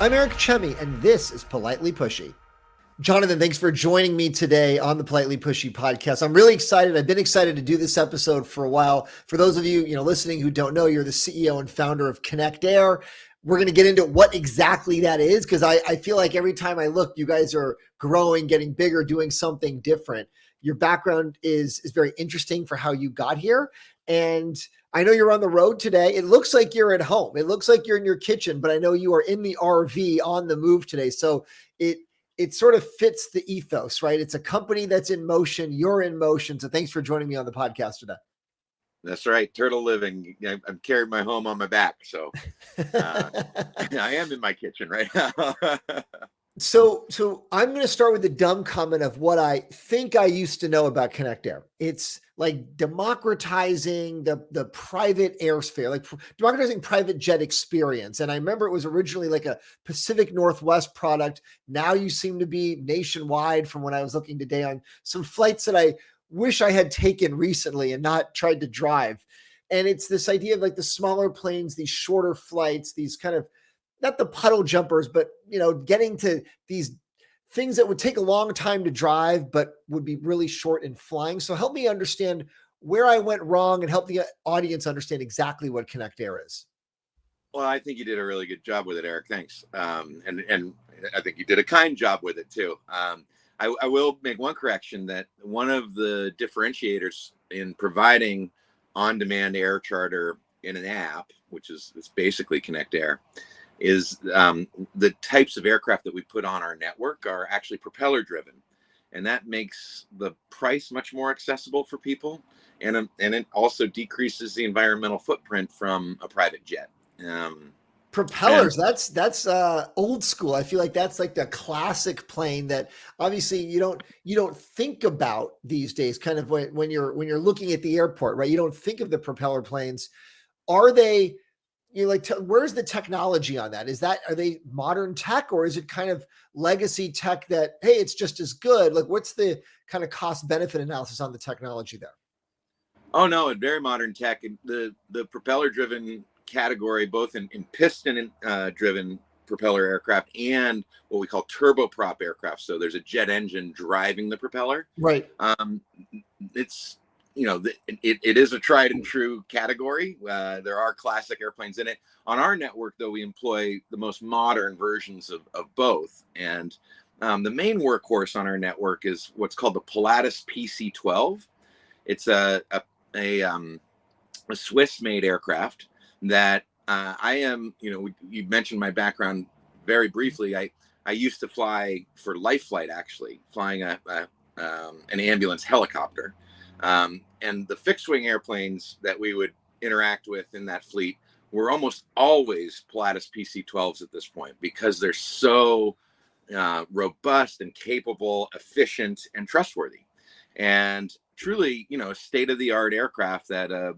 I'm Eric Chemi, and this is Politely Pushy. Jonathan, thanks for joining me today on the Politely Pushy podcast. I'm really excited. I've been excited to do this episode for a while. For those of you, listening who don't know, you're the CEO and founder of KinectAir. We're going to get into what exactly that is, because I feel like every time I look, you guys are growing, getting bigger, doing something different. Your background is very interesting for how you got here. And I know you're on the road today. It looks like you're at home. It looks like you're in your kitchen, but I know you are in the RV on the move today. So it sort of fits the ethos, right? It's a company that's in motion. You're in motion. So thanks for joining me on the podcast today. That's right. Turtle living. I'm carrying my home on my back. So I am in my kitchen right now. So I'm going to start with the dumb comment of what I think I used to know about KinectAir. It's like democratizing the private airsphere, like democratizing private jet experience. And I remember it was originally like a Pacific Northwest product. Now you seem to be nationwide from when I was looking today on some flights that I wish I had taken recently and not tried to drive. And it's this idea of like the smaller planes, these shorter flights, these kind of not the puddle jumpers, but getting to these things that would take a long time to drive, but would be really short in flying. So help me understand where I went wrong and help the audience understand exactly what KinectAir is. Well, I think you did a really good job with it, Eric. Thanks. And I think you did a kind job with it too. I will make one correction that one of the differentiators in providing on-demand air charter in an app, which is basically KinectAir, is the types of aircraft that we put on our network are actually propeller driven. And that makes the price much more accessible for people. And it also decreases the environmental footprint from a private jet. Propellers, that's old school. I feel like that's like the classic plane that obviously you don't think about these days, kind of when you're looking at the airport, right? You don't think of the propeller planes. Are they where's the technology on that? Are they modern tech, or is it kind of legacy tech that, hey, it's just as good? Like, what's the kind of cost benefit analysis on the technology there? Oh no, very modern tech. The propeller driven category, both in piston driven propeller aircraft and what we call turboprop aircraft. So there's a jet engine driving the propeller. Right. It's it is a tried and true category. There are classic airplanes in it. On our network, though, we employ the most modern versions of both. And the main workhorse on our network is what's called the Pilatus PC-12. It's a Swiss-made aircraft that I am. You mentioned my background very briefly. I used to fly for Life Flight, actually, flying an ambulance helicopter. And the fixed wing airplanes that we would interact with in that fleet were almost always Pilatus PC-12s at this point, because they're so robust and capable, efficient, and trustworthy. And truly, a state-of-the-art aircraft that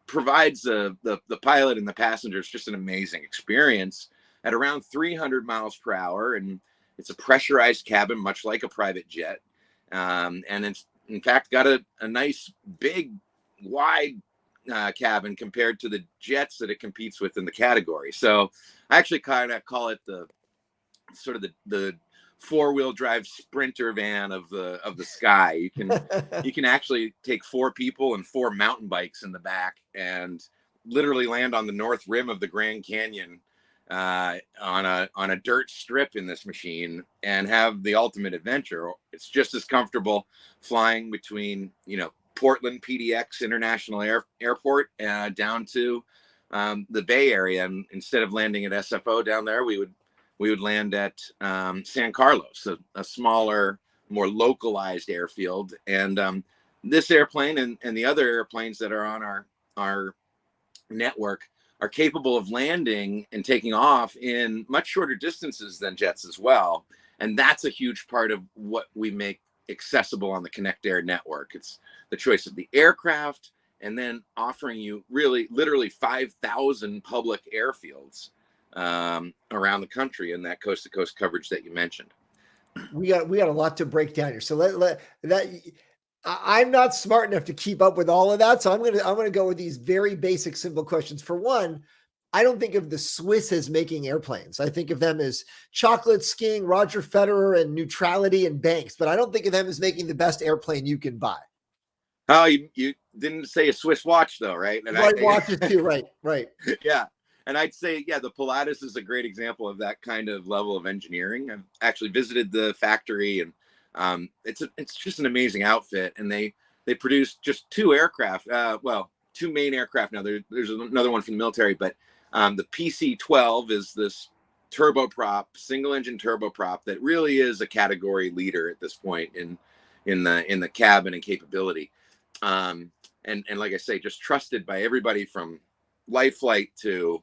provides the pilot and the passengers just an amazing experience at around 300 miles per hour. And it's a pressurized cabin, much like a private jet. And it's, in fact, got a nice, big, wide cabin compared to the jets that it competes with in the category. So I actually kind of call it the sort of the four-wheel drive sprinter van of the sky. You can actually take 4 people and 4 mountain bikes in the back and literally land on the north rim of the Grand Canyon on a dirt strip in this machine and have the ultimate adventure. It's just as comfortable flying between Portland PDX International Airport down to the Bay Area, and instead of landing at SFO down there, we would land at San Carlos, a smaller, more localized airfield. And this airplane and the other airplanes that are on our network are capable of landing and taking off in much shorter distances than jets as well. And that's a huge part of what we make accessible on the KinectAir network. It's the choice of the aircraft, and then offering you literally 5,000 public airfields around the country in that coast to coast coverage that you mentioned. We got a lot to break down here. So I'm not smart enough to keep up with all of that. So I'm gonna go with these very basic, simple questions. For one, I don't think of the Swiss as making airplanes. I think of them as chocolate skiing, Roger Federer, and neutrality and banks. But I don't think of them as making the best airplane you can buy. Oh, you didn't say a Swiss watch though, right? And Right, watches too. Right, right. Yeah. And I'd say, yeah, the Pilatus is a great example of that kind of level of engineering. I've actually visited the factory, and it's just an amazing outfit. And they produce just two aircraft, two main aircraft. Now there's another one from the military, but the PC-12 is this turboprop, single engine turboprop that really is a category leader at this point in the cabin and capability. And like I say, just trusted by everybody from life flight to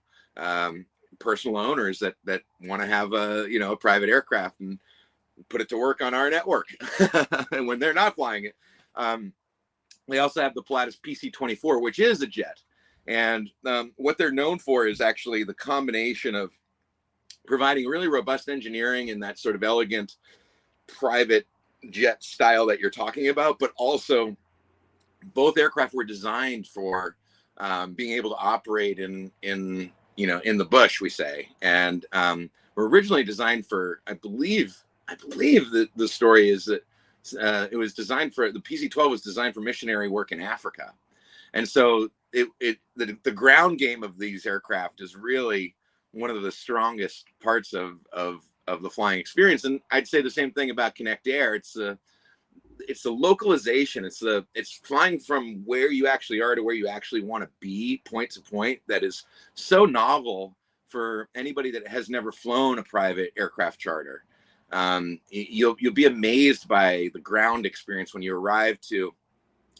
personal owners that want to have a private aircraft and put it to work on our network. And when they're not flying it, they also have the Pilatus PC-24, which is a jet. And what they're known for is actually the combination of providing really robust engineering in that sort of elegant private jet style that you're talking about, but also both aircraft were designed for being able to operate in the bush, we say, and were originally designed for, I believe that the story is that it was designed for, the PC-12 was designed for missionary work in Africa. And so the ground game of these aircraft is really one of the strongest parts of the flying experience. And I'd say the same thing about KinectAir. It's the localization. It's flying from where you actually are to where you actually want to be, point to point. That is so novel for anybody that has never flown a private aircraft charter. You'll be amazed by the ground experience when you arrive to,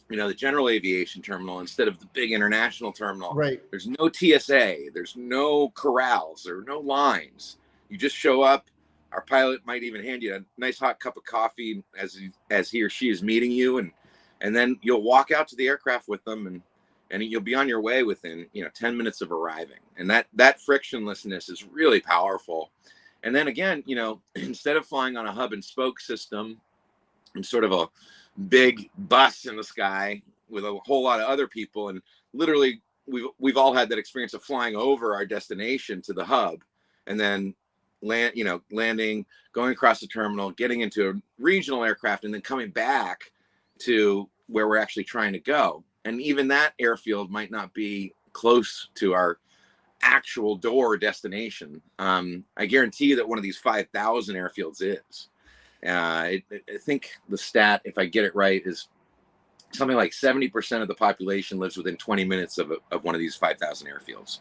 the general aviation terminal instead of the big international terminal. Right. There's no TSA. There's no corrals. There are no lines. You just show up. Our pilot might even hand you a nice hot cup of coffee as he or she is meeting you, and then you'll walk out to the aircraft with them, and you'll be on your way within 10 minutes of arriving. And that frictionlessness is really powerful. And then again, instead of flying on a hub and spoke system and sort of a big bus in the sky with a whole lot of other people, and literally we've all had that experience of flying over our destination to the hub and then landing, going across the terminal, getting into a regional aircraft, and then coming back to where we're actually trying to go. And even that airfield might not be close to our actual door destination. I guarantee you that one of these 5,000 airfields is. I think the stat, if I get it right, is something like 70% of the population lives within 20 minutes of one of these 5,000 airfields.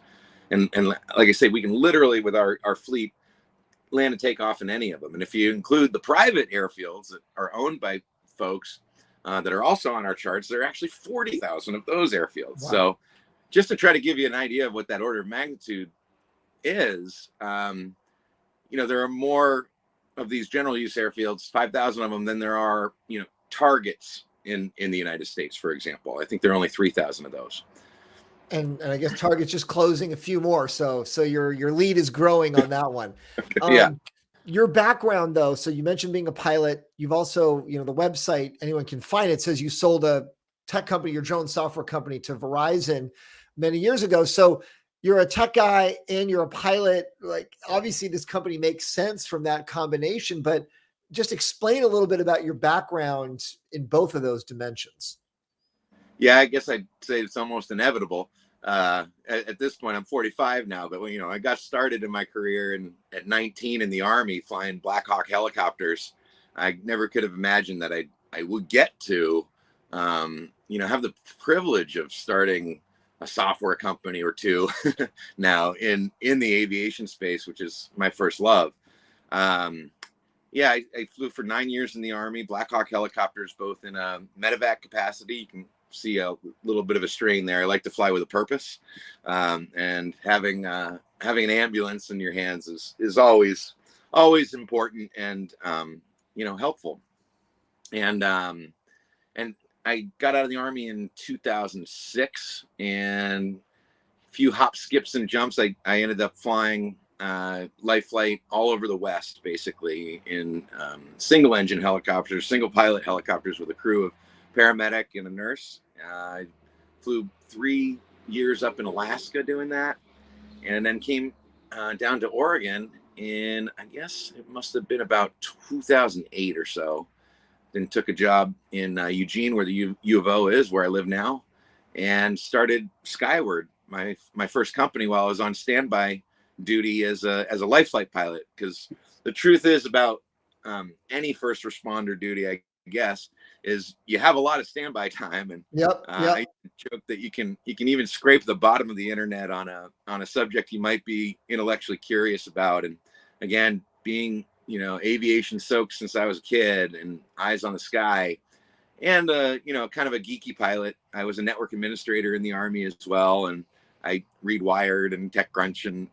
And like I say, we can literally, with our fleet, land and take off in any of them. And if you include the private airfields that are owned by folks that are also on our charts, there are actually 40,000 of those airfields. Wow. So just to try to give you an idea of what that order of magnitude is, there are more of these general use airfields, 5,000 of them, than there are, targets in the United States, for example. I think there are only 3,000 of those. And I guess Target's just closing a few more. So your lead is growing on that one. Yeah. Your background though, so you mentioned being a pilot. You've also, the website, anyone can find it, says you sold a tech company, your drone software company, to Verizon many years ago. So you're a tech guy and you're a pilot. Like, obviously this company makes sense from that combination, but just explain a little bit about your background in both of those dimensions. Yeah, I guess I'd say it's almost inevitable. At this point, I'm 45 now, but I got started in my career at 19 in the Army flying Black Hawk helicopters. I never could have imagined that I would get to, have the privilege of starting a software company or two now in the aviation space, which is my first love. I flew for 9 years in the Army, Black Hawk helicopters, both in a medevac capacity. You can see a little bit of a strain there. I like to fly with a purpose, and having an ambulance in your hands is always important and helpful. And I got out of the Army in 2006, and a few hops, skips, and jumps. I ended up flying life flight all over the West, basically in single engine helicopters, single pilot helicopters with a crew of paramedic and a nurse. I flew 3 years up in Alaska doing that. and then came down to Oregon in, I guess it must have been about 2008 or so. Then took a job in Eugene, where the U of O is, where I live now, and started Skyward, my first company, while I was on standby duty as a life flight pilot. Because the truth is about any first responder duty, I guess, is you have a lot of standby time, and Yep. I joke that you can even scrape the bottom of the internet on a subject you might be intellectually curious about. And again, being aviation soaked since I was a kid, and eyes on the sky, and kind of a geeky pilot. I was a network administrator in the Army as well, and I read Wired and TechCrunch, and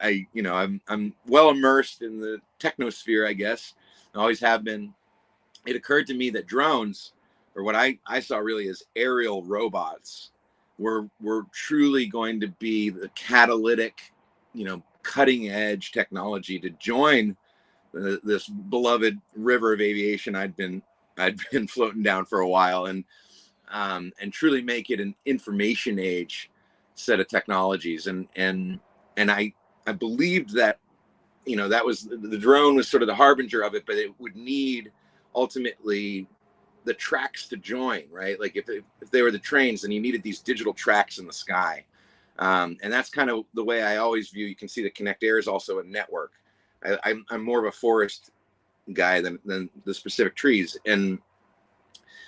I'm well immersed in the technosphere, I guess. I always have been. It occurred to me that drones, or what I saw really as aerial robots, were truly going to be the catalytic, cutting edge technology to join this beloved river of aviation I'd been floating down for a while, and truly make it an information age set of technologies. And I believed that that was the drone was sort of the harbinger of it, but it would need ultimately the tracks to join, right? Like if they were the trains, then you needed these digital tracks in the sky. And that's kind of the way I always view. You can see that KinectAir is also a network. I'm more of a forest guy than the specific trees, and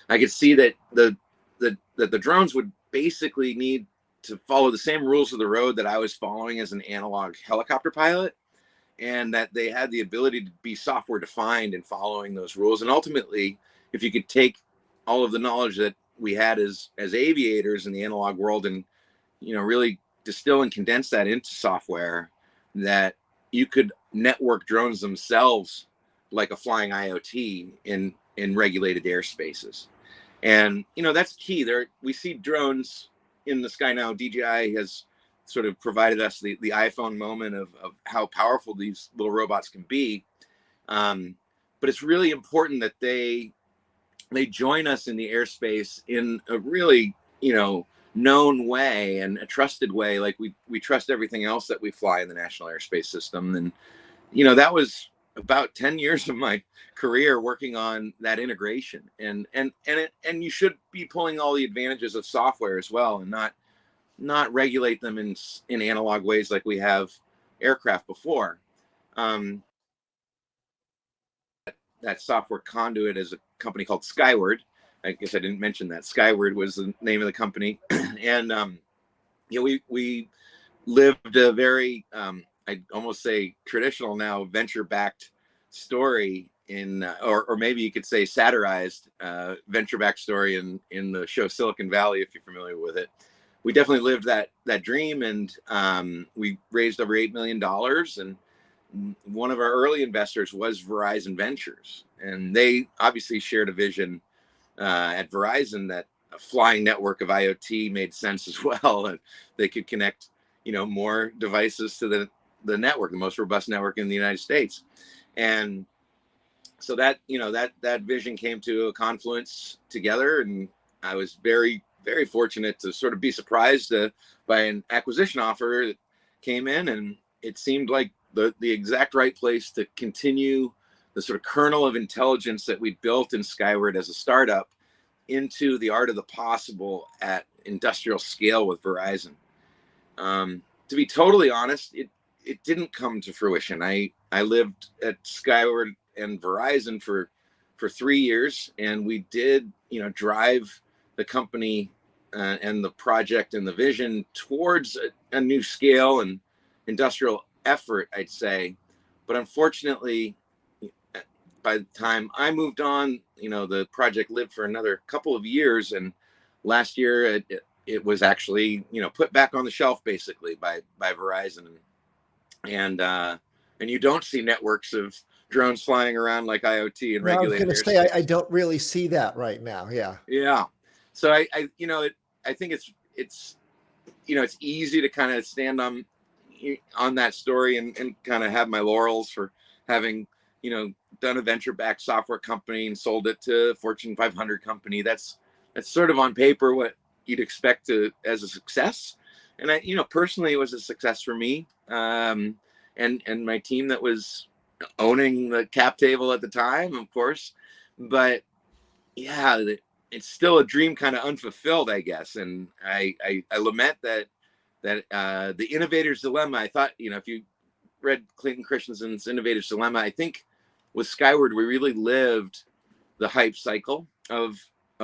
I could see that the drones would basically need to follow the same rules of the road that I was following as an analog helicopter pilot, and that they had the ability to be software defined in following those rules. And ultimately, if you could take all of the knowledge that we had as aviators in the analog world, and really distill and condense that into software, that you could network drones themselves like a flying IoT in regulated airspaces. And that's key. There we see drones in the sky now. DJI has sort of provided us the iPhone moment of how powerful these little robots can be. But it's really important that they join us in the airspace in a really known way and a trusted way, like we trust everything else that we fly in the National Airspace System. And that was about 10 years of my career working on that integration, and you should be pulling all the advantages of software as well, and not regulate them in analog ways like we have aircraft before. That software conduit is a company called Skyward. I guess I didn't mention that. Skyward was the name of the company. And we lived a very I'd almost say traditional now venture-backed story in or maybe you could say satirized venture-backed story in the show Silicon Valley, if you're familiar with it. We definitely lived that dream, and we raised over $8 million. And one of our early investors was Verizon Ventures, and they obviously shared a vision at Verizon that a flying network of IoT made sense as well, and they could connect more devices to the network, the most robust network in the United States. And so that that vision came to a confluence together, and I was very, very fortunate to sort of be surprised by an acquisition offer that came in, and it seemed like the exact right place to continue the sort of kernel of intelligence that we built in Skyward as a startup into the art of the possible at industrial scale with Verizon. To be totally honest, it didn't come to fruition. I lived at Skyward and Verizon for 3 years, and we did drive the company and the project and the vision towards a new scale and industrial effort, I'd say. But unfortunately, by the time I moved on, the project lived for another couple of years, and last year it was actually put back on the shelf basically by Verizon. And you don't see networks of drones flying around like IoT and No, I was regulated going to say, airspace. I don't really see that right now. Yeah. Yeah. So I think it's easy to kind of stand on that story and kind of have my laurels for having done a venture-backed software company and sold it to a Fortune 500 company. That's sort of on paper what you'd expect as a success. And I, personally, it was a success for me, and my team that was owning the cap table at the time, of course. But yeah, it's still a dream kind of unfulfilled, I guess. And I lament that the innovator's dilemma. I thought, if you read Clayton Christensen's Innovator's Dilemma, I think with Skyward we really lived the hype cycle of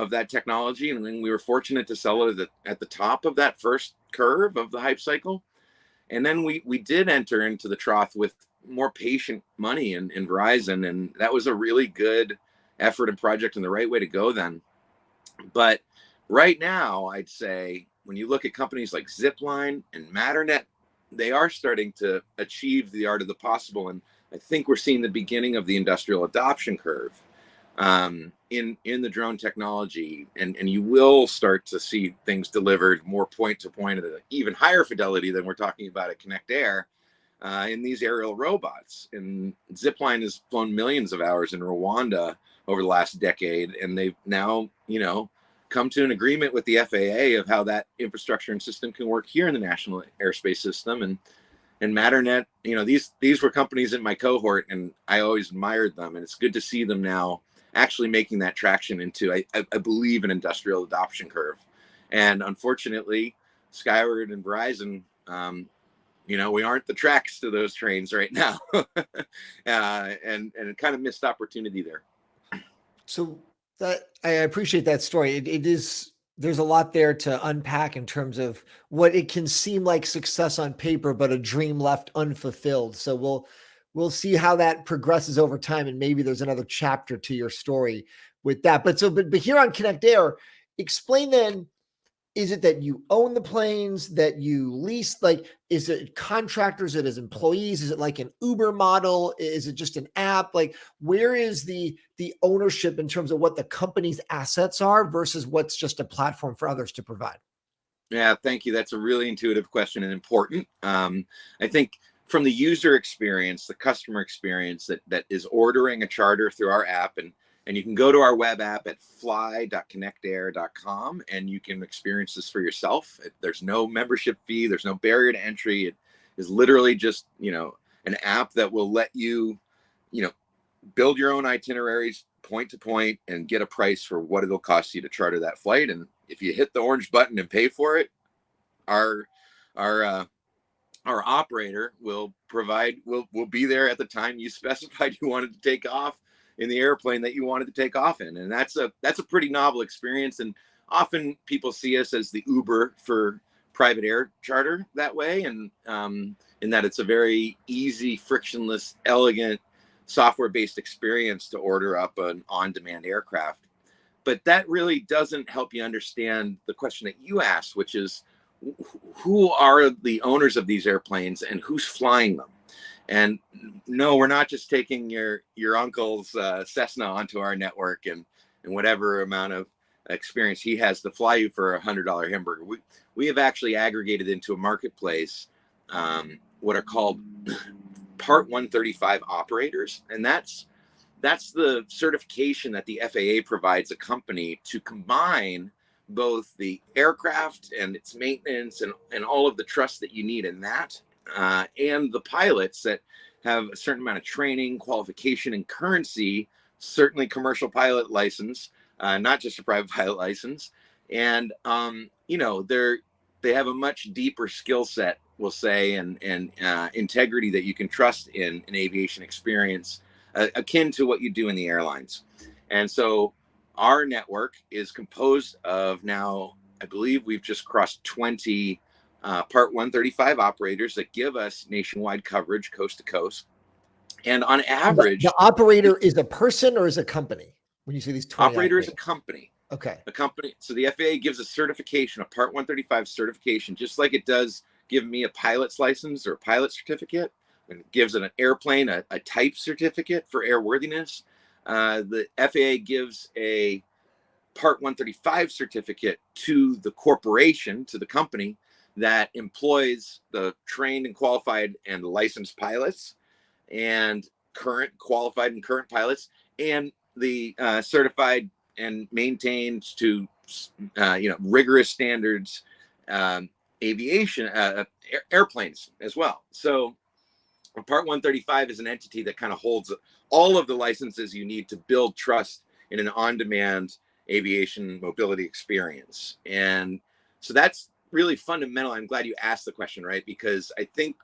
that technology, and then we were fortunate to sell it at the top of that first curve of the hype cycle. And then we did enter into the trough with more patient money in Verizon, and that was a really good effort and project and the right way to go then. But right now, I'd say when you look at companies like Zipline and Matternet, they are starting to achieve the art of the possible, and I think we're seeing the beginning of the industrial adoption curve in the drone technology, and you will start to see things delivered more point to point at an even higher fidelity than we're talking about at KinectAir in these aerial robots. And Zipline has flown millions of hours in Rwanda over the last decade, and they've now, come to an agreement with the FAA of how that infrastructure and system can work here in the national airspace system. And Matternet, these were companies in my cohort, and I always admired them. And it's good to see them now actually making that traction into, I believe, an industrial adoption curve. And unfortunately, Skyward and Verizon, we aren't the tracks to those trains right now, and kind of missed opportunity there. So that I appreciate that story. It is, there's a lot there to unpack in terms of what it can seem like success on paper, but a dream left unfulfilled. So we'll see how that progresses over time, and maybe there's another chapter to your story with that. But here on KinectAir, explain then. Is it that you own the planes, that you lease? Like, is it contractors? Is it as employees? Is it like an Uber model? Is it just an app? Like, where is the ownership in terms of what the company's assets are versus what's just a platform for others to provide? Yeah, thank you. That's a really intuitive question and important. I think from the user experience, the customer experience that is ordering a charter through our app, and you can go to our web app at fly.kinectair.com and you can experience this for yourself. There's no membership fee. There's no barrier to entry. It is literally just, an app that will let you, build your own itineraries point to point and get a price for what it'll cost you to charter that flight. And if you hit the orange button and pay for it, our operator will be there at the time you specified you wanted to take off in the airplane that you wanted to take off in. And that's a pretty novel experience. And often people see us as the Uber for private air charter that way. And in that it's a very easy, frictionless, elegant, software-based experience to order up an on-demand aircraft. But that really doesn't help you understand the question that you asked, which is, who are the owners of these airplanes and who's flying them? And no, we're not just taking your uncle's Cessna onto our network and whatever amount of experience he has to fly you for $100 hamburger. We have actually aggregated into a marketplace what are called Part 135 operators, and that's the certification that the FAA provides a company to combine both the aircraft and its maintenance and all of the trust that you need in that, and the pilots that have a certain amount of training, qualification, and currency, certainly commercial pilot license, not just a private pilot license. And, they have a deeper deeper skill set, we'll say, and integrity that you can trust in an aviation experience, akin to what you do in the airlines. And so our network is composed of now, I believe we've just crossed 20 Part 135 operators that give us nationwide coverage, coast to coast. And on average, the operator is a person or is a company? When you say these 20 operator is a company. Okay. A company. So the FAA gives a certification, a Part 135 certification, just like it does give me a pilot's license or a pilot certificate, and it gives an airplane a type certificate for airworthiness. The FAA gives a Part 135 certificate to the corporation, to the company that employs the trained and qualified and licensed pilots and qualified and current pilots, and the certified and maintained to rigorous standards aviation, airplanes as well. So Part 135 is an entity that kind of holds all of the licenses you need to build trust in an on-demand aviation mobility experience. And so that's really fundamental. I'm glad you asked the question, right? Because I think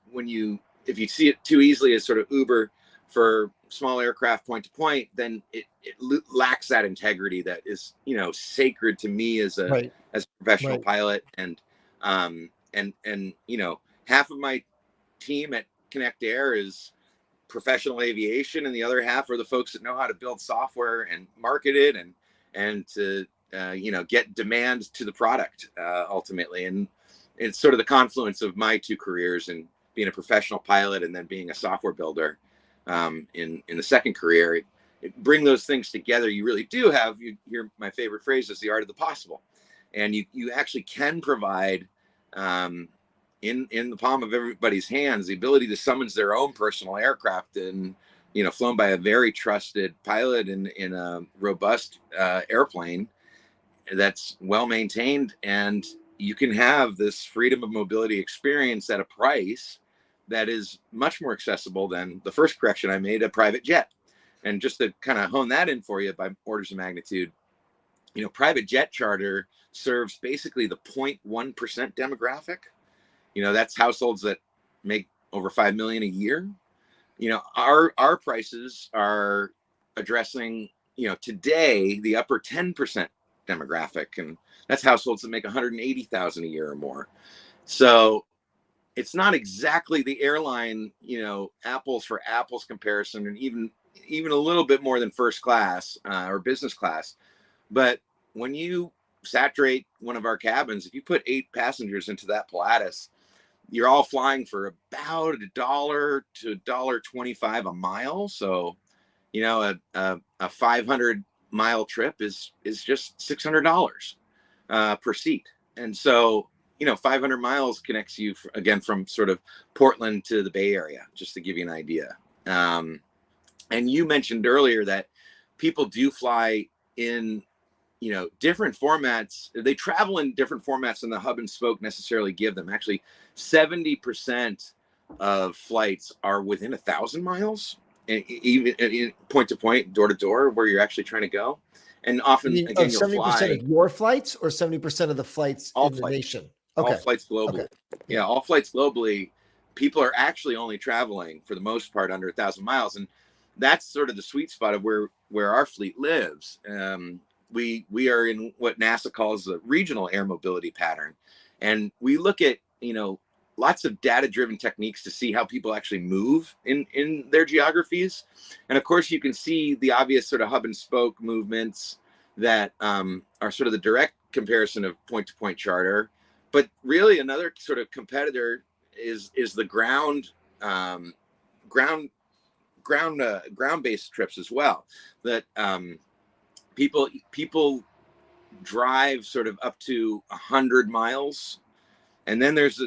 if you see it too easily as sort of Uber for small aircraft point to point, then it lacks that integrity that is, sacred to me as a Right. professional Right. pilot. And half of my team at KinectAir is professional aviation, and the other half are the folks that know how to build software and market it and to get demand to the product ultimately. And it's sort of the confluence of my two careers, and being a professional pilot and then being a software builder in the second career. Bring those things together, you really do have, you hear my favorite phrase is the art of the possible, and you actually can provide in the palm of everybody's hands the ability to summons their own personal aircraft, and flown by a very trusted pilot in a robust airplane that's well maintained, and you can have this freedom of mobility experience at a price that is much more accessible than the first correction I made, a private jet. And just to kind of hone that in for you by orders of magnitude, private jet charter serves basically the 0.1% demographic. That's households that make over 5 million a year. Our prices are addressing, today the upper 10% demographic, and that's households that make 180,000 a year or more. So it's not exactly the airline, apples for apples comparison, and even a little bit more than first class or business class. But when you saturate one of our cabins, if you put 8 passengers into that Pilatus, you're all flying for about $1 to $1.25 a mile. So, a 500-mile trip is just $600 per seat. And so, 500 miles connects you again from sort of Portland to the Bay Area, just to give you an idea. And you mentioned earlier that people do fly in different formats. They travel in different formats than the hub and spoke necessarily give them. Actually, 70% of flights are within 1,000 miles, and even point to point, door to door, where you're actually trying to go. And often, again, you'll 70% fly of your flights, or 70% of the flights all in the flights, nation? all Okay. flights globally. Okay. Yeah, all flights globally. People are actually only traveling for the most part under 1,000 miles, and that's sort of the sweet spot of where our fleet lives. We are in what NASA calls the regional air mobility pattern, and we look at lots of data-driven techniques to see how people actually move in their geographies. And of course, you can see the obvious sort of hub and spoke movements that are sort of the direct comparison of point-to-point charter. But really, another sort of competitor is the ground-based trips as well. That people drive sort of up to 100 miles, and then there's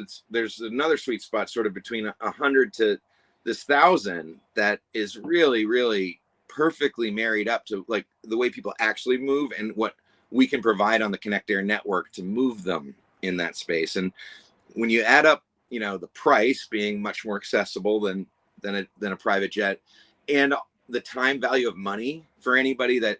another sweet spot sort of between 100 to this 1,000 that is really, really perfectly married up to like the way people actually move and what we can provide on the KinectAir network to move them in that space. And when you add up the price being much more accessible than a private jet, and the time value of money for anybody that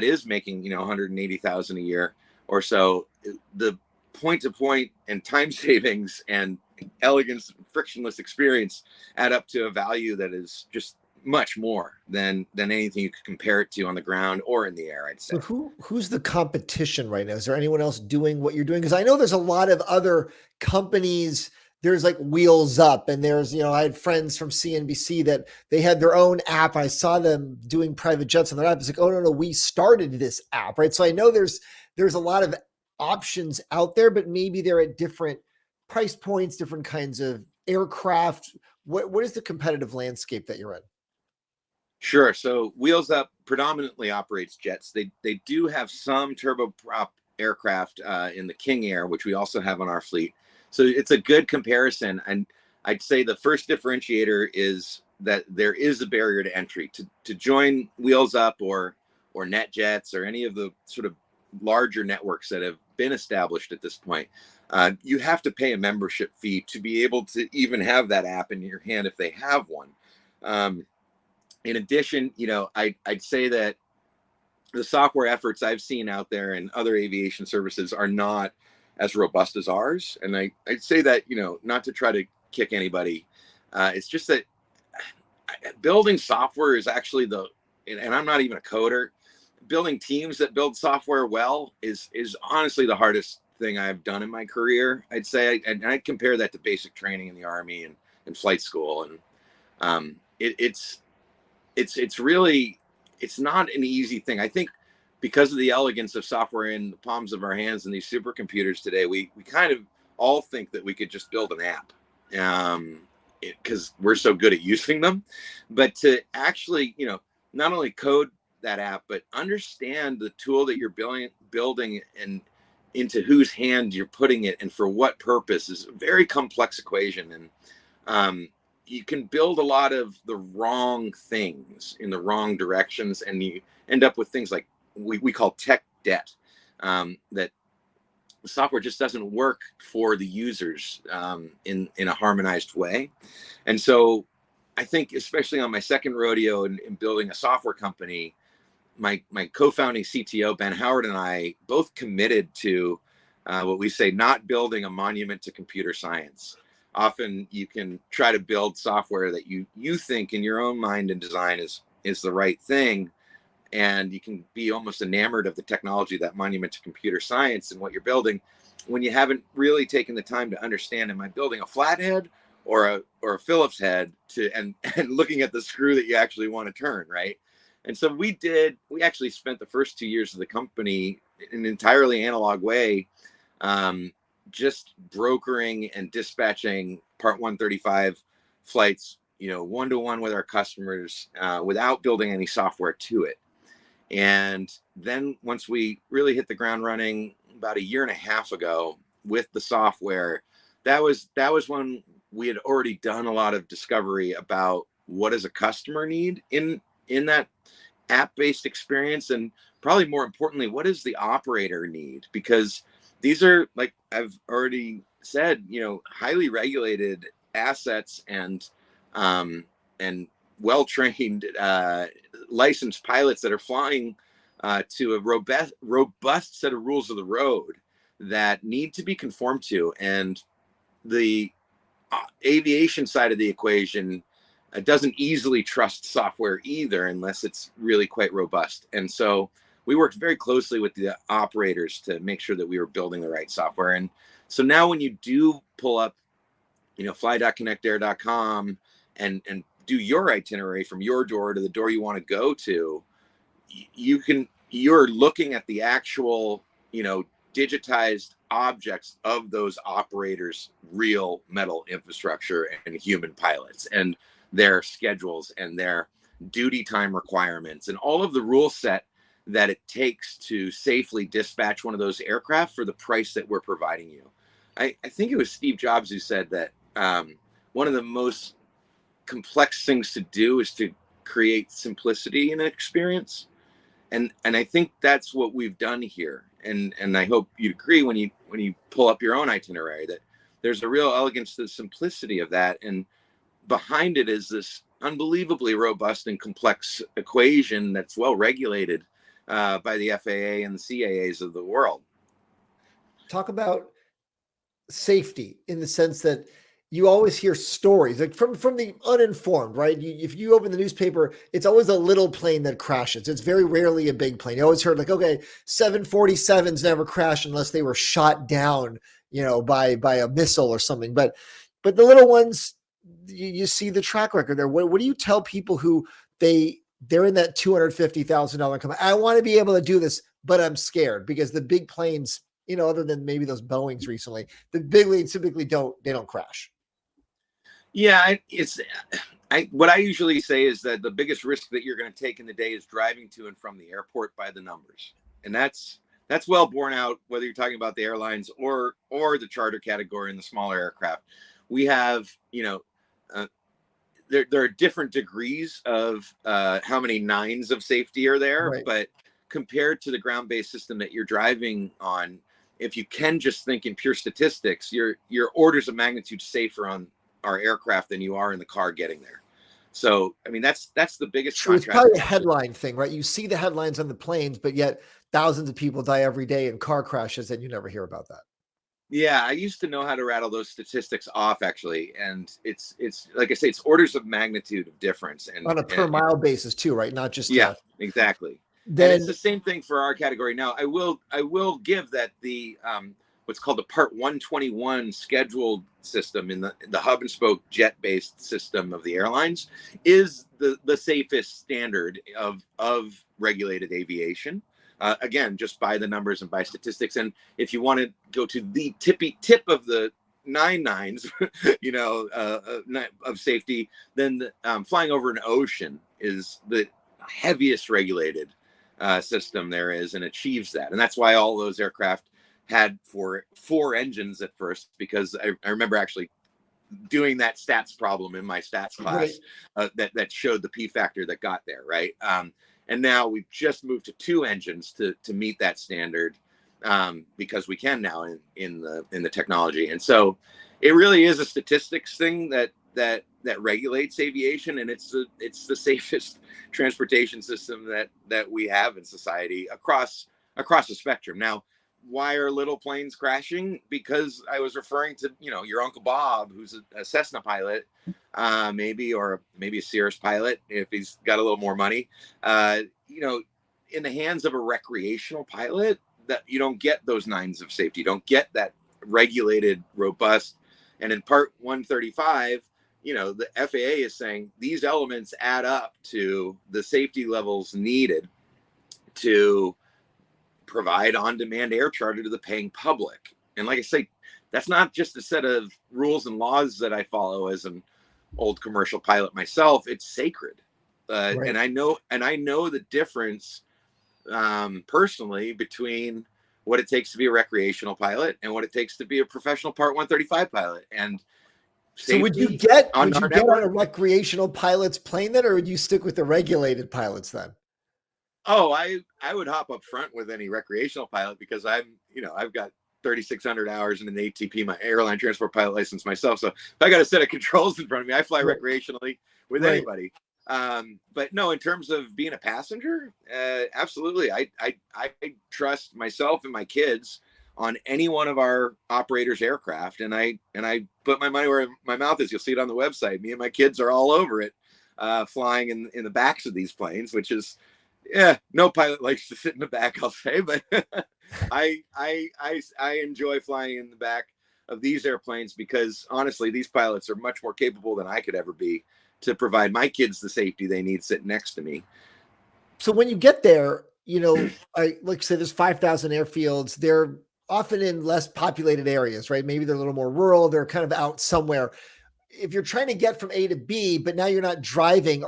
is making 180,000 a year or so, the point to point and time savings and elegance, frictionless experience add up to a value that is just much more than anything you could compare it to on the ground or in the air, I'd say. So who's the competition right now? Is there anyone else doing what you're doing? Because I know there's a lot of other companies. There's like Wheels Up, and there's, I had friends from CNBC that they had their own app. I saw them doing private jets on their app. It's like, oh no, we started this app, right? So I know there's a lot of options out there, but maybe they're at different price points, different kinds of aircraft. What is the competitive landscape that you're in? Sure. So Wheels Up predominantly operates jets. They do have some turboprop aircraft in the King Air, which we also have on our fleet. So it's a good comparison. And I'd say the first differentiator is that there is a barrier to entry to join Wheels Up or NetJets or any of the sort of larger networks that have been established at this point. you have to pay a membership fee to be able to even have that app in your hand if they have one. In addition, I'd say that the software efforts I've seen out there in other aviation services are not as robust as ours. And I'd say that, not to try to kick anybody, it's just that building software is actually and I'm not even a coder, building teams that build software well is honestly the hardest thing I've done in my career, I'd say. And I compare that to basic training in the Army and flight school. And it's really, it's not an easy thing. I think because of the elegance of software in the palms of our hands and these supercomputers today, we kind of all think that we could just build an app because we're so good at using them. But to actually, not only code that app, but understand the tool that you're building and into whose hand you're putting it and for what purpose is a very complex equation. And you can build a lot of the wrong things in the wrong directions, and you end up with things like we call tech debt, that the software just doesn't work for the users in a harmonized way. And so I think, especially on my second rodeo in building a software company, my co-founding CTO, Ben Howard, and I both committed to what we say, not building a monument to computer science. Often you can try to build software that you think in your own mind and design is the right thing. And you can be almost enamored of the technology, that monument to computer science and what you're building, when you haven't really taken the time to understand, am I building a flathead or a Phillips head and looking at the screw that you actually want to turn, right? And so we actually spent the first 2 years of the company in an entirely analog way, just brokering and dispatching Part 135 flights, one-to-one with our customers, without building any software to it. And then once we really hit the ground running about 1.5 years ago with the software, that was when we had already done a lot of discovery about what does a customer need in that app-based experience, and probably more importantly, what does the operator need? Because these are, like I've already said, highly regulated assets and well-trained licensed pilots that are flying to a robust set of rules of the road that need to be conformed to. And the aviation side of the equation doesn't easily trust software either, unless it's really quite robust. And so we worked very closely with the operators to make sure that we were building the right software. And so now when you do pull up, fly.kinectair.com and do your itinerary from your door to the door you want to go to, you're looking at the actual, digitized objects of those operators' real metal infrastructure and human pilots and their schedules and their duty time requirements and all of the rule set that it takes to safely dispatch one of those aircraft for the price that we're providing you. I think it was Steve Jobs who said that one of the most complex things to do is to create simplicity in an experience. And I think that's what we've done here. And I hope you'd agree when you pull up your own itinerary that there's a real elegance to the simplicity of that. And behind it is this unbelievably robust and complex equation that's well regulated by the FAA and the CAAs of the world. Talk about safety in the sense that you always hear stories like from the uninformed, right? If you open the newspaper, it's always a little plane that crashes. It's very rarely a big plane. You always heard like, okay, 747s never crash unless they were shot down, by a missile or something. But the little ones, you see the track record there. What do you tell people who they're in that $250,000 company? I want to be able to do this, but I'm scared because the big planes, other than maybe those Boeings recently, the big planes typically don't crash. Yeah, what I usually say is that the biggest risk that you're going to take in the day is driving to and from the airport by the numbers. And that's well borne out, whether you're talking about the airlines or the charter category and the smaller aircraft. We have, there are different degrees of how many nines of safety are there, Right. but compared to the ground-based system that you're driving on, if you can just think in pure statistics, you're orders of magnitude safer on our aircraft than you are in the car getting there. So, I mean, that's the biggest True. It's contrast. probably a headline thing, right? You see the headlines on the planes, but yet thousands of people die every day in car crashes, and you never hear about that. Yeah, I used to know how to rattle those statistics off, actually, and it's like I say, it's orders of magnitude of difference, On a per mile basis too, right? Not just yeah, exactly. And it's then the same thing for our category. Now, I will give that the what's called the Part 121 scheduled system in the hub and spoke jet based system of the airlines is the safest standard of regulated aviation. Again, just by the numbers and by statistics. And if you want to go to the tippy tip of the nines, of safety, then flying over an ocean is the heaviest regulated system there is, and achieves that. And that's why all those aircraft had four engines at first, because I remember actually doing that stats problem in my stats class, right. that showed the P factor that got there, right? And now we've just moved to 2 engines to meet that standard, because we can now in the technology. And so it really is a statistics thing that regulates aviation, and it's the safest transportation system that we have in society across the spectrum. Now, why are little planes crashing? Because I was referring to your Uncle Bob, who's a Cessna pilot, maybe a Cirrus pilot if he's got a little more money. In the hands of a recreational pilot, that you don't get those nines of safety. You don't get that regulated, robust. And in Part 135, the FAA is saying these elements add up to the safety levels needed to provide on-demand air charter to the paying public. And like I say, that's not just a set of rules and laws that I follow as an old commercial pilot myself. It's sacred. Right. And I know the difference personally between what it takes to be a recreational pilot and what it takes to be a professional Part 135 pilot. And so would you get on network, a recreational pilot's plane then, or would you stick with the regulated pilots then? Oh, I would hop up front with any recreational pilot, because I've got 3,600 hours in an ATP, my airline transport pilot license myself. So if I got a set of controls in front of me, I fly recreationally with anybody. But no, in terms of being a passenger, absolutely. I trust myself and my kids on any one of our operators' aircraft, and I put my money where my mouth is. You'll see it on the website. Me and my kids are all over it, flying in the backs of these planes, which is, yeah, no pilot likes to sit in the back, I'll say, but I enjoy flying in the back of these airplanes, because honestly, these pilots are much more capable than I could ever be to provide my kids the safety they need sitting next to me. So when you get there, I like to say there's 5,000 airfields. They're often in less populated areas, right? Maybe they're a little more rural. They're kind of out somewhere. If you're trying to get from A to B, but now you're not driving,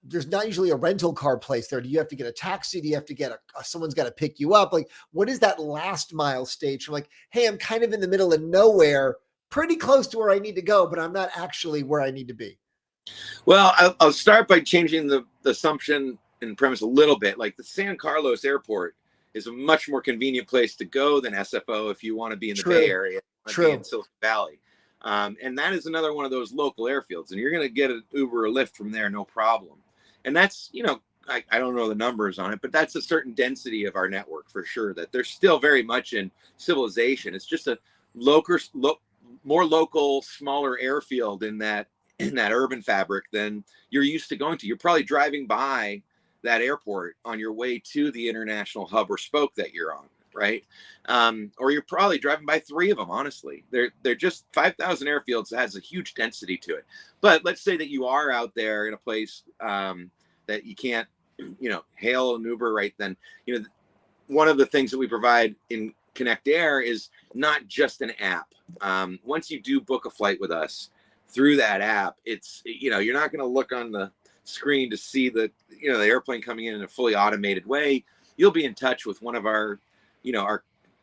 there's not usually a rental car place there. Do you have to get a taxi? Do you have to get someone's got to pick you up? Like, what is that last mile stage from, like, hey, I'm kind of in the middle of nowhere, pretty close to where I need to go, but I'm not actually where I need to be? Well, I'll start by changing the assumption and premise a little bit. Like, the San Carlos airport is a much more convenient place to go than SFO if you want to be in the Bay Area, be in Silicon Valley. And that is another one of those local airfields, and you're going to get an Uber or Lyft from there, no problem. And that's, I don't know the numbers on it, but that's a certain density of our network for sure, that they're still very much in civilization. It's just a more local, smaller airfield in that urban fabric than you're used to going to. You're probably driving by that airport on your way to the international hub or spoke that you're on, right? Or you're probably driving by 3 of them. Honestly, they're just 5,000 airfields has a huge density to it. But let's say that you are out there in a place that you can't, hail an Uber right then. One of the things that we provide in KinectAir is not just an app. Once you do book a flight with us through that app, it's, you're not going to look on the screen to see the airplane coming in a fully automated way. You'll be in touch with one of our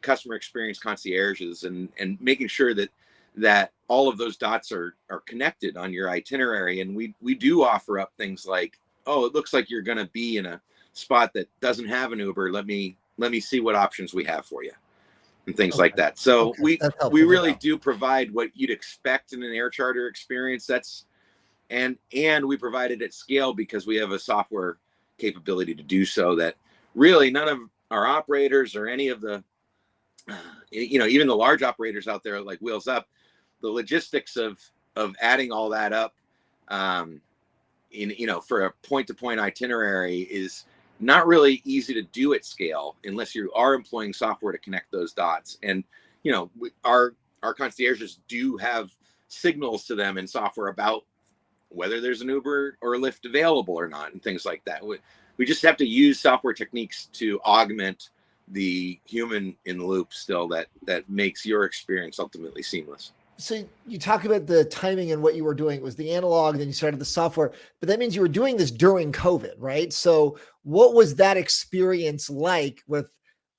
customer experience concierges and making sure that all of those dots are connected on your itinerary. And we do offer up things like, oh, it looks like you're going to be in a spot that doesn't have an Uber. Let me see what options we have for you. and things Okay. like that. So Okay. That's we helpful to really know. do provide what you'd expect in an air charter experience. And we provide it at scale because we have a software capability to do so that really none of our operators or any of the even the large operators out there like Wheels Up, the logistics of adding all that up for a point-to-point itinerary is not really easy to do at scale unless you are employing software to connect those dots. And our concierges do have signals to them in software about whether there's an Uber or a Lyft available or not, and things like that. We just have to use software techniques to augment the human in the loop still that makes your experience ultimately seamless. So you talk about the timing and what you were doing. It was the analog, then you started the software, but that means you were doing this during COVID, right? So what was that experience like with,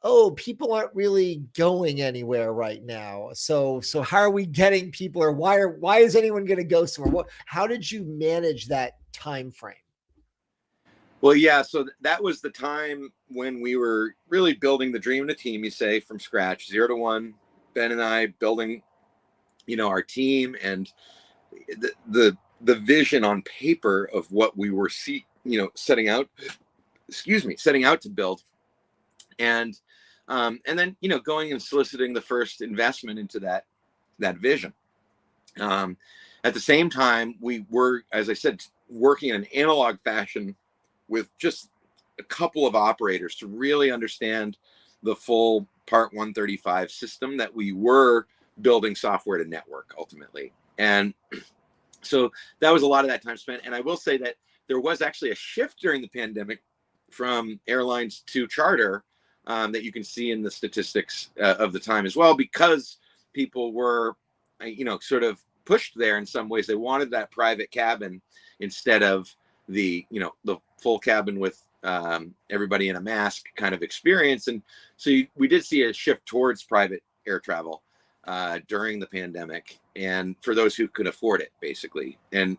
oh, people aren't really going anywhere right now. So how are we getting people, or why is anyone going to go somewhere? How did you manage that time frame? Well, yeah, so that was the time when we were really building the dream of the team, you say, from scratch, 0 to 1. Ben and I building, our team and the vision on paper of what we were setting out to build, and then going and soliciting the first investment into that vision. At the same time, we were, as I said, working in an analog fashion with just a couple of operators to really understand the full Part 135 system that we were building software to network ultimately. And so that was a lot of that time spent. And I will say that there was actually a shift during the pandemic from airlines to charter that you can see in the statistics of the time as well, because people were, sort of pushed there in some ways. They wanted that private cabin instead of the full cabin with everybody in a mask kind of experience. And so we did see a shift towards private air travel during the pandemic, and for those who could afford it, basically. And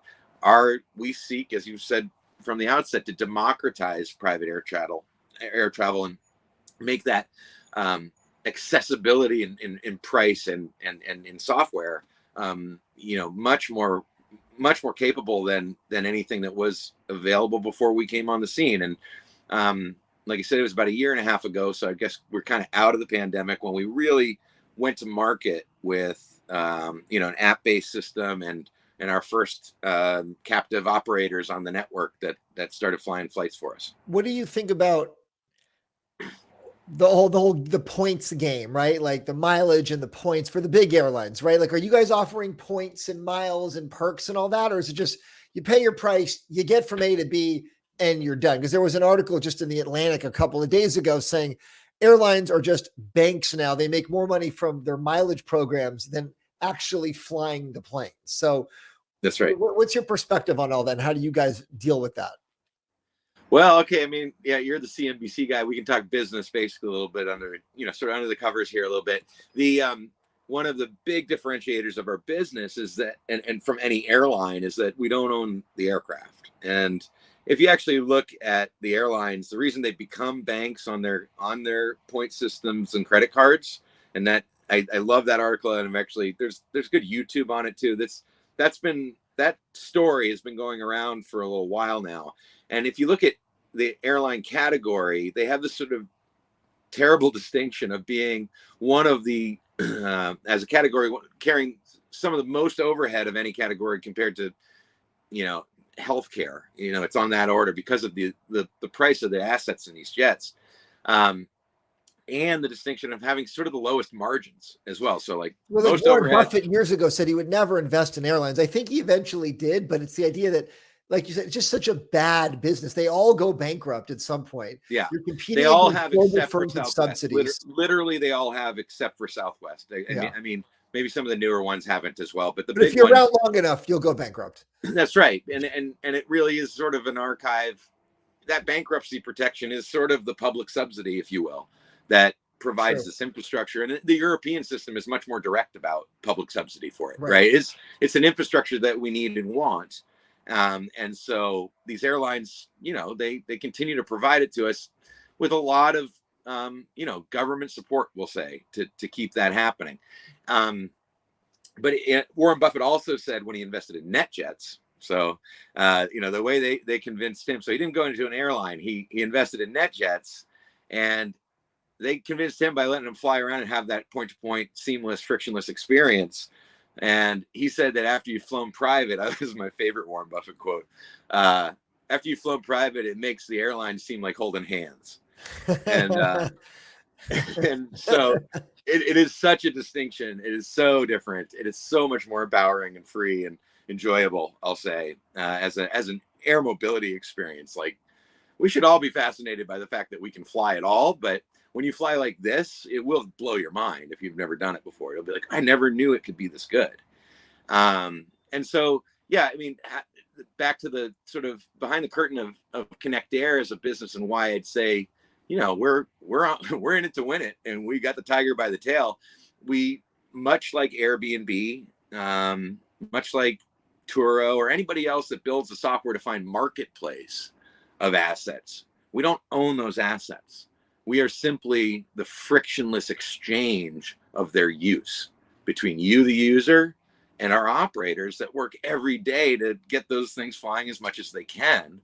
we seek, as you said from the outset, to democratize private air travel and make that accessibility in price and in software much more capable than anything that was available before we came on the scene. And like I said, it was about 1.5 years ago, so I guess we're kind of out of the pandemic when we really went to market with an app-based system and our first captive operators on the network that started flying flights for us. What do you think about the points game, right? Like the mileage and the points for the big airlines, right? Like, are you guys offering points and miles and perks and all that? Or is it just you pay your price, you get from A to B and you're done? Because there was an article just in the Atlantic a couple of days ago saying airlines are just banks now. They make more money from their mileage programs than actually flying the planes. So that's right. What's your perspective on all that? And how do you guys deal with that? Well, okay. I mean, yeah, you're the CNBC guy. We can talk business basically a little bit sort of under the covers here a little bit. The one of the big differentiators of our business is that, and from any airline, is that we don't own the aircraft. And if you actually look at the airlines, the reason they become banks on their point systems and credit cards, and that I love that article, and I'm actually there's good YouTube on it too. That story has been going around for a little while now. And if you look at the airline category, they have this sort of terrible distinction of being one of the, as a category, carrying some of the most overhead of any category compared to, healthcare. It's on that order because of the price of the assets in these jets. And the distinction of having sort of the lowest margins as well. So most Warren overhead. Buffett years ago said he would never invest in airlines. I think he eventually did, but it's the idea that, like you said, it's just such a bad business. They all go bankrupt at some point. Yeah, you're competing. They all have except for Southwest. Subsidies. Literally, they all have except for Southwest. I mean, maybe some of the newer ones haven't as well, but if you're ones, around long enough, you'll go bankrupt. That's right, and it really is sort of an archive. That bankruptcy protection is sort of the public subsidy, if you will, that provides this infrastructure. And the European system is much more direct about public subsidy for it, right? It's an infrastructure that we need and want. And so these airlines, they continue to provide it to us with a lot of government support, we'll say, to keep that happening. But Warren Buffett also said when he invested in NetJets, so the way they convinced him, so he didn't go into an airline, he invested in NetJets, and they convinced him by letting him fly around and have that point-to-point seamless, frictionless experience. And he said that after you've flown private, this is my favorite Warren Buffett quote, after you've flown private, it makes the airline seem like holding hands. And and so it is such a distinction. It is so different. It is so much more empowering and free and enjoyable, I'll say, as an air mobility experience. Like, we should all be fascinated by the fact that we can fly at all, but when you fly like this, it will blow your mind if you've never done it before. It'll be like, I never knew it could be this good. And so, yeah, I mean, back to the sort of behind the curtain of KinectAir as a business, and why I'd say, we're in it to win it, and we got the tiger by the tail. We, much like Airbnb, much like Turo, or anybody else that builds a software-defined marketplace of assets, we don't own those assets. We are simply the frictionless exchange of their use between you, the user, and our operators that work every day to get those things flying as much as they can,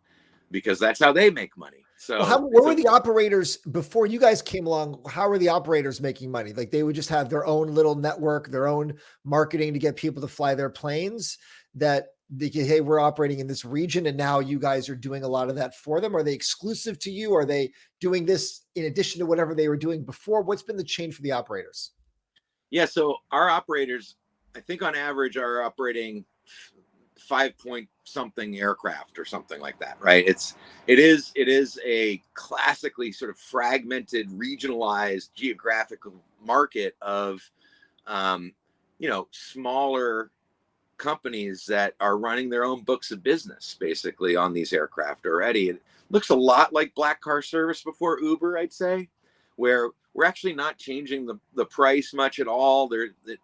because that's how they make money. So where were the operators before you guys came along? How were the operators making money? Like, they would just have their own little network, their own marketing to get people to fly their planes, that they get, hey, we're operating in this region, and now you guys are doing a lot of that for them. Are they exclusive to you? Are they doing this in addition to whatever they were doing before? What's been the change for the operators? Yeah, so our operators, I think on average, are operating 5 point something aircraft or something like that, right? It is a classically sort of fragmented, regionalized, geographical market of smaller companies that are running their own books of business basically on these aircraft already. It looks a lot like black car service before Uber, I'd say, where we're actually not changing the price much at all.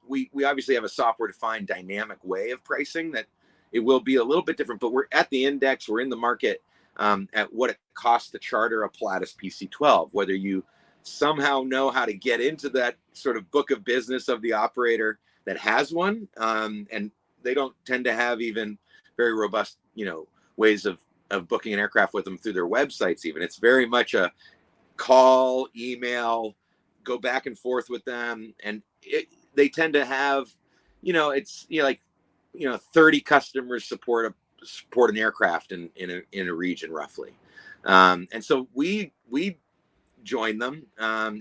We obviously have a software defined dynamic way of pricing that it will be a little bit different, but we're at the index, we're in the market at what it costs to charter a Pilatus PC-12, whether you somehow know how to get into that sort of book of business of the operator that has one, and they don't tend to have even very robust, ways of booking an aircraft with them through their websites. Even it's very much a call, email, go back and forth with them, and they tend to have, it's 30 customers support an aircraft in a region roughly, and so we join them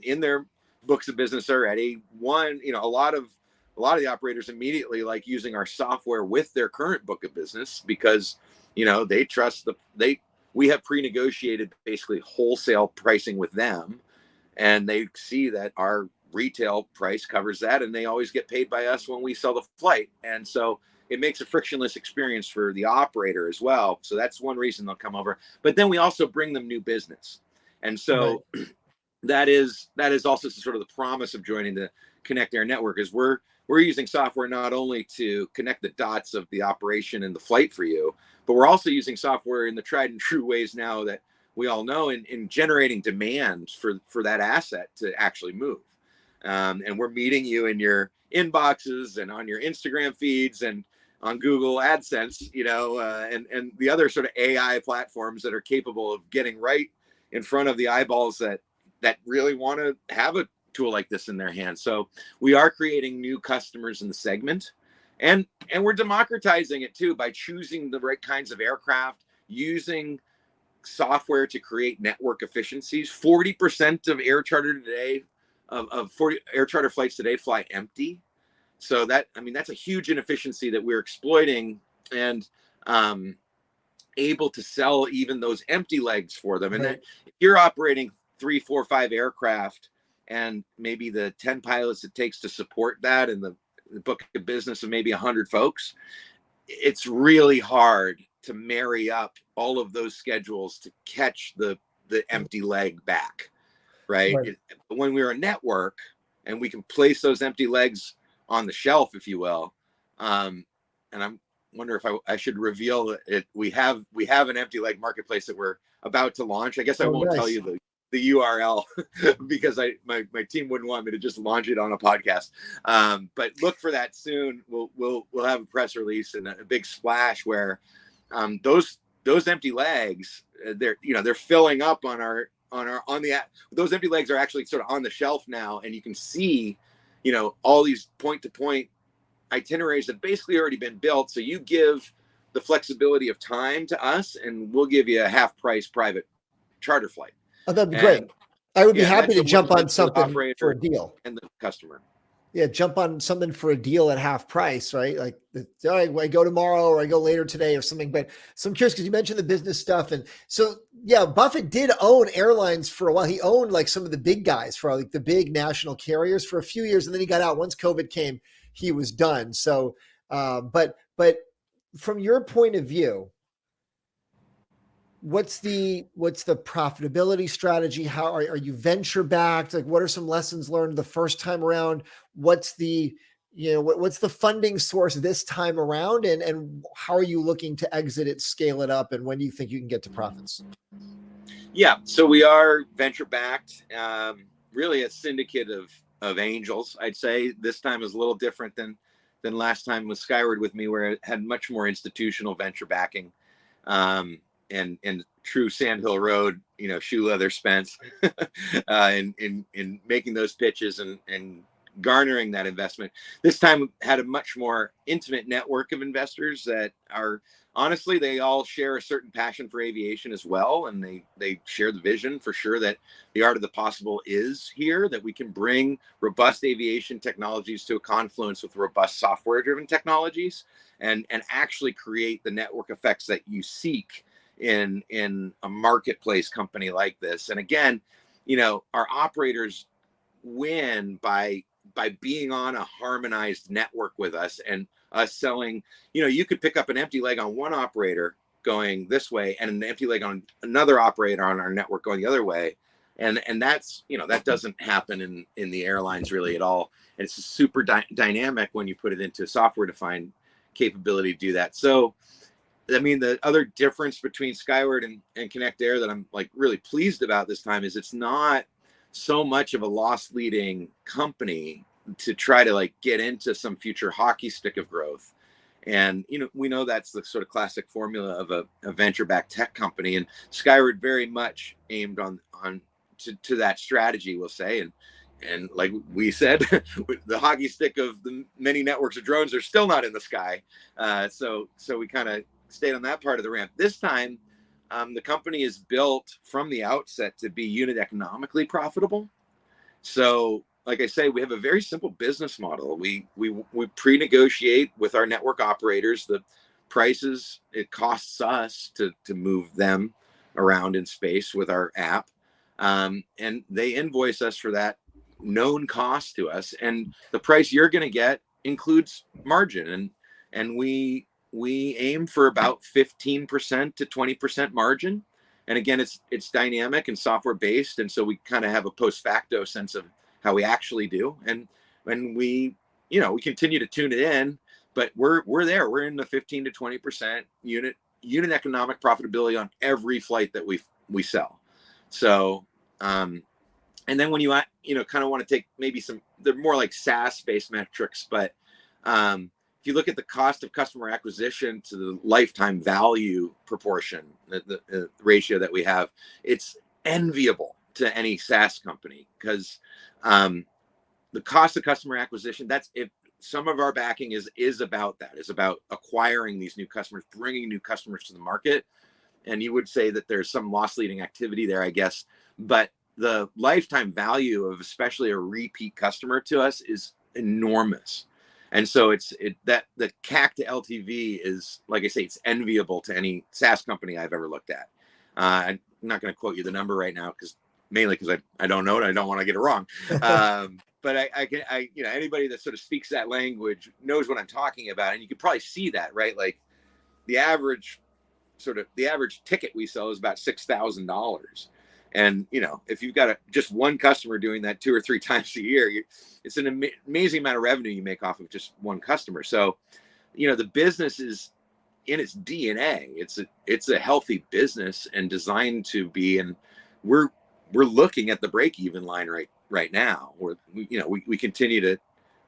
in their books of business already. A lot of the operators immediately like using our software with their current book of business, because they trust we have pre-negotiated basically wholesale pricing with them, and they see that our retail price covers that, and they always get paid by us when we sell the flight. And so it makes a frictionless experience for the operator as well. So that's one reason they'll come over. But then we also bring them new business. And so that is also sort of the promise of joining the KinectAir network, is we're using software not only to connect the dots of the operation and the flight for you, but we're also using software in the tried and true ways now that we all know in generating demand for that asset to actually move. And we're meeting you in your inboxes and on your Instagram feeds and on Google AdSense, and the other sort of AI platforms that are capable of getting right in front of the eyeballs that really want to have a tool like this in their hands. So we are creating new customers in the segment, and we're democratizing it too by choosing the right kinds of aircraft, using software to create network efficiencies. 40% of air charter today, of 40 air charter flights today, fly empty. So that's a huge inefficiency that we're exploiting, and able to sell even those empty legs for them. And then if you're operating 3, 4, 5 aircraft, and maybe the 10 pilots it takes to support that, and the book of business of maybe 100 folks, it's really hard to marry up all of those schedules to catch the empty leg back, right? When we're a network and we can place those empty legs on the shelf, if you will, and I'm wonder if I should reveal it. We have an empty leg marketplace that we're about to launch. I guess I won't tell you the URL because my team wouldn't want me to just launch it on a podcast. But look for that soon. We'll have a press release and a big splash where those empty legs, they're filling up on the app. Those empty legs are actually sort of on the shelf now, and you can see, all these point-to-point itineraries that basically already been built. So you give the flexibility of time to us, and we'll give you a half-price private charter flight. Oh, that'd be great. I would be happy to jump on something for a deal. And the customer. Yeah, jump on something for a deal at half price, right? Like, I go tomorrow or I go later today or something. But so I'm curious because you mentioned the business stuff. And so, yeah, Buffett did own airlines for a while. He owned like some of the big guys for like the big national carriers for a few years. And then he got out. Once COVID came, he was done. So, but from your point of view, what's the profitability strategy? How are you venture backed? Like, what are some lessons learned the first time around? What's the funding source this time around? And how are you looking to exit it, scale it up? And when do you think you can get to profits? Yeah. So we are venture backed, really a syndicate of angels. I'd say this time is a little different than last time with Skyward with me, where it had much more institutional venture backing. And true Sandhill Road, shoe leather Spence, in making those pitches and garnering that investment. This time had a much more intimate network of investors that are, honestly, they all share a certain passion for aviation as well. And they share the vision for sure that the art of the possible is here, that we can bring robust aviation technologies to a confluence with robust software driven technologies and actually create the network effects that you seek in a marketplace company like this. And again, our operators win by being on a harmonized network with us and us selling. You could pick up an empty leg on one operator going this way and an empty leg on another operator on our network going the other way. And that's, that doesn't happen in the airlines really at all. And it's super dynamic when you put it into software defined capability to do that. So I mean, the other difference between Skyward and KinectAir that I'm like really pleased about this time is it's not so much of a loss leading company to try to like get into some future hockey stick of growth. And, we know that's the sort of classic formula of a venture backed tech company, and Skyward very much aimed on to that strategy, we'll say. And like we said, the hockey stick of the many networks of drones are still not in the sky. So we kind of stayed on that part of the ramp. This time, the company is built from the outset to be unit economically profitable. So, like I say, we have a very simple business model. We pre-negotiate with our network operators the prices it costs us to move them around in space with our app, and they invoice us for that known cost to us. And the price you're going to get includes margin, and we aim for about 15% to 20% margin. And again, it's dynamic and software based. And so we kind of have a post facto sense of how we actually do. And when we continue to tune it in, but we're there, we're in the 15 to 20% unit economic profitability on every flight that we sell. So, and then when you kind of want to take maybe they're more like SaaS based metrics, but, if you look at the cost of customer acquisition to the lifetime value proportion, the ratio that we have, it's enviable to any SaaS company because the cost of customer acquisition, that's if some of our backing is about that, is about acquiring these new customers, bringing new customers to the market. And you would say that there's some loss leading activity there, I guess. But the lifetime value of especially a repeat customer to us is enormous. And so that the CAC to LTV is, like I say, it's enviable to any SaaS company I've ever looked at. I'm not going to quote you the number right now mainly because I don't know it. I don't want to get it wrong. But I anybody that sort of speaks that language knows what I'm talking about. And you could probably see that, right? Like the average ticket we sell is about $6,000. And, if you've got just one customer doing that 2 or 3 times a year, it's an amazing amount of revenue you make off of just one customer. So, the business is in its DNA. It's a healthy business and designed to be, and we're we're looking at the break-even line right now. We continue to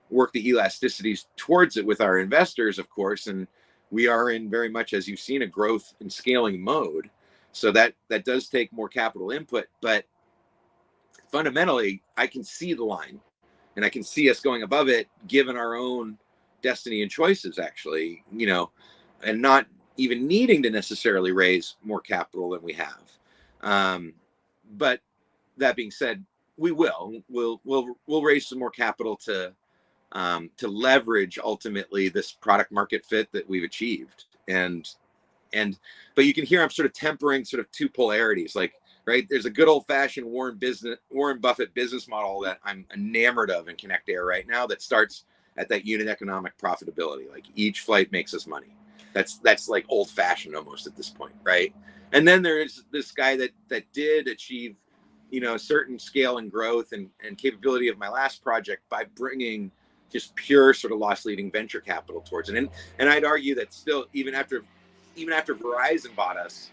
work the elasticities towards it with our investors, of course, and we are in very much, as you've seen, a growth and scaling mode. So that does take more capital input, but fundamentally, I can see the line, and I can see us going above it, given our own destiny and choices, actually, and not even needing to necessarily raise more capital than we have. But that being said, we'll raise some more capital to leverage ultimately this product market fit that we've achieved. But you can hear I'm sort of tempering sort of two polarities. Like, right, there's a good old fashioned Warren Buffett business model that I'm enamored of in KinectAir right now that starts at that unit economic profitability. Like, each flight makes us money. That's like old fashioned almost at this point, right? And then there's this guy that did achieve, a certain scale and growth and capability of my last project by bringing just pure sort of loss leading venture capital towards it. And I'd argue that still, even after Verizon bought us,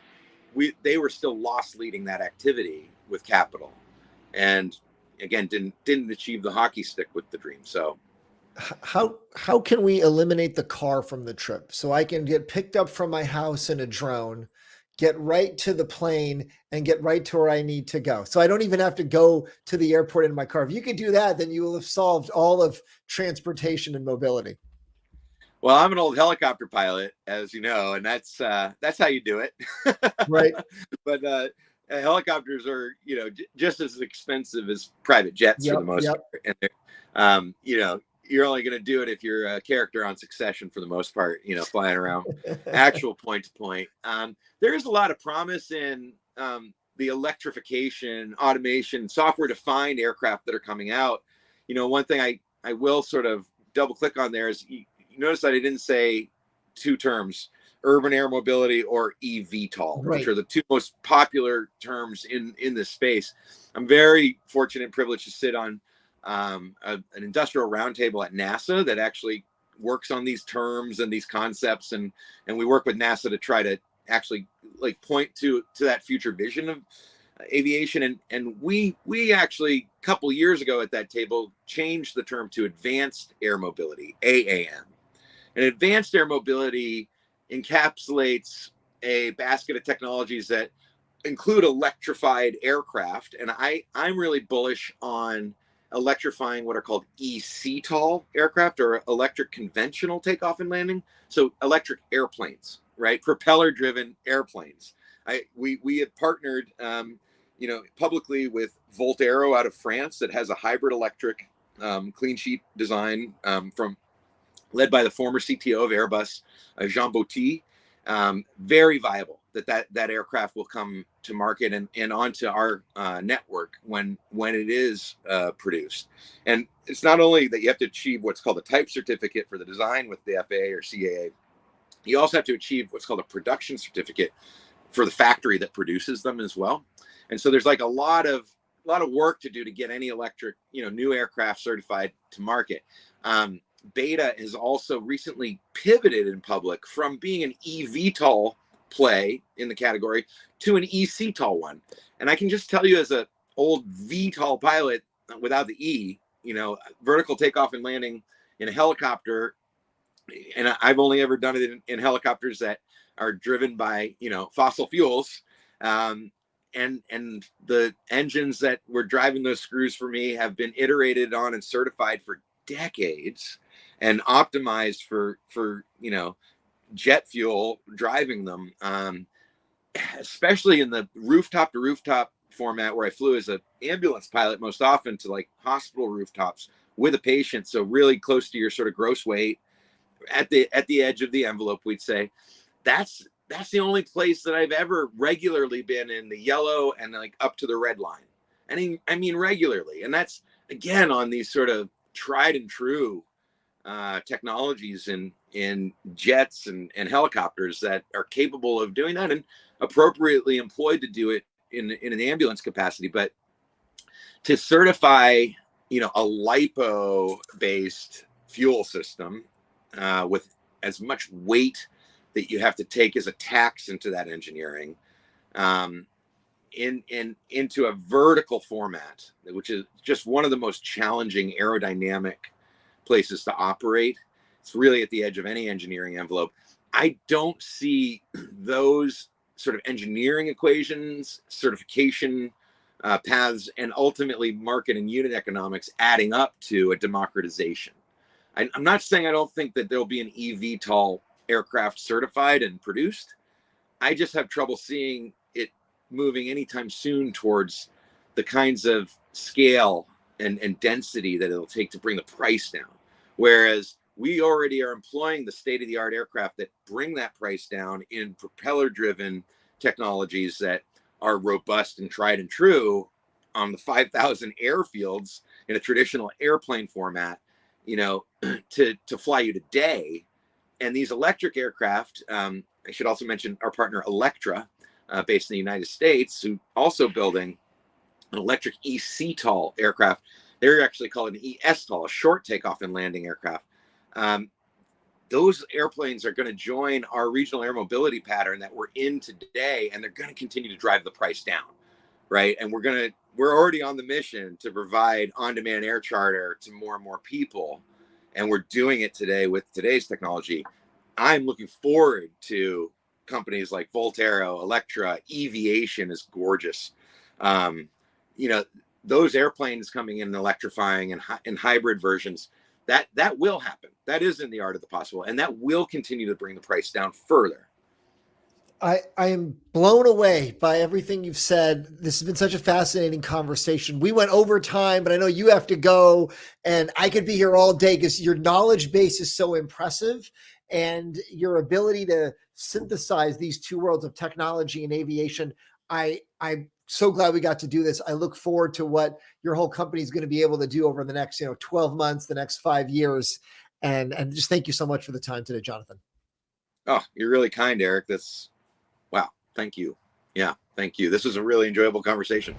they were still loss leading that activity with capital, and again didn't achieve the hockey stick with the dream. So how can we eliminate the car from the trip so I can get picked up from my house in a drone, get right to the plane, and get right to where I need to go? So I don't even have to go to the airport in my car. If you could do that, then you will have solved all of transportation and mobility. Well, I'm an old helicopter pilot, as you know, and that's how you do it. Right. But helicopters are, just as expensive as private jets for the most part. And you're only going to do it if you're a character on Succession for the most part, flying around actual point to point. There is a lot of promise in the electrification, automation, software-defined aircraft that are coming out. One thing I will sort of double click on there is you notice that I didn't say two terms, urban air mobility or eVTOL, right, which are the two most popular terms in this space. I'm very fortunate and privileged to sit on an industrial roundtable at NASA that actually works on these terms and these concepts, and we work with NASA to try to actually like point to that future vision of aviation. And we actually a couple years ago at that table changed the term to advanced air mobility, AAM. And advanced air mobility encapsulates a basket of technologies that include electrified aircraft. And I'm really bullish on electrifying what are called eCTOL aircraft, or electric conventional takeoff and landing. So electric airplanes, right? Propeller driven airplanes. We had partnered, publicly with Voltero out of France that has a hybrid electric clean sheet design led by the former CTO of Airbus, Jean Botti. Very viable that aircraft will come to market and onto our network when it is produced. And it's not only that you have to achieve what's called a type certificate for the design with the FAA or CAA, you also have to achieve what's called a production certificate for the factory that produces them as well. And so there's like a lot of work to do to get any electric, new aircraft certified to market. Beta has also recently pivoted in public from being an eVTOL play in the category to an eCTOL one. And I can just tell you, as an old VTOL pilot without the E, vertical takeoff and landing in a helicopter, and I've only ever done it in helicopters that are driven by, fossil fuels. And the engines that were driving those screws for me have been iterated on and certified for decades and optimized for jet fuel driving them, especially in the rooftop to rooftop format where I flew as an ambulance pilot most often to like hospital rooftops with a patient. So really close to your sort of gross weight at the edge of the envelope, we'd say. That's the only place that I've ever regularly been in the yellow and like up to the red line. I mean regularly. And that's again on these sort of tried and true technologies in jets and helicopters that are capable of doing that and appropriately employed to do it in an ambulance capacity. But to certify, a LiPo based fuel system with as much weight that you have to take as a tax into that engineering, into a vertical format, which is just one of the most challenging aerodynamic places to operate. It's really at the edge of any engineering envelope. I don't see those sort of engineering equations, certification paths, and ultimately market and unit economics adding up to a democratization. I'm not saying I don't think that there'll be an eVTOL aircraft certified and produced. I just have trouble seeing it moving anytime soon towards the kinds of scale and density that it'll take to bring the price down. Whereas we already are employing the state-of-the-art aircraft that bring that price down in propeller-driven technologies that are robust and tried and true on the 5,000 airfields in a traditional airplane format, to fly you today. And these electric aircraft, I should also mention our partner Electra, based in the United States, who also building an electric eCTOL aircraft. They're actually called an eSTOL, a short takeoff and landing aircraft. Those airplanes are going to join our regional air mobility pattern that we're in today, and they're going to continue to drive the price down, right? And we're already on the mission to provide on-demand air charter to more and more people, and we're doing it today with today's technology. I'm looking forward to companies like Volterra, Electra. Eviation is gorgeous. Those airplanes coming in and electrifying in hybrid versions, that will happen. That is in the art of the possible, and that will continue to bring the price down further. I am blown away by everything you've said. This has been such a fascinating conversation. We went over time, but I know you have to go, and I could be here all day because your knowledge base is so impressive, and your ability to synthesize these two worlds of technology and aviation. I'm so glad we got to do this. I look forward to what your whole company is going to be able to do over the next, 12 months, the next 5 years. And just thank you so much for the time today, Jonathan. Oh, you're really kind, Eric. Wow. Thank you. Yeah, thank you. This was a really enjoyable conversation.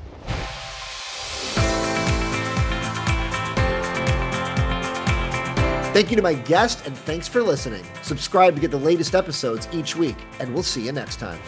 Thank you to my guest, and thanks for listening. Subscribe to get the latest episodes each week, and we'll see you next time.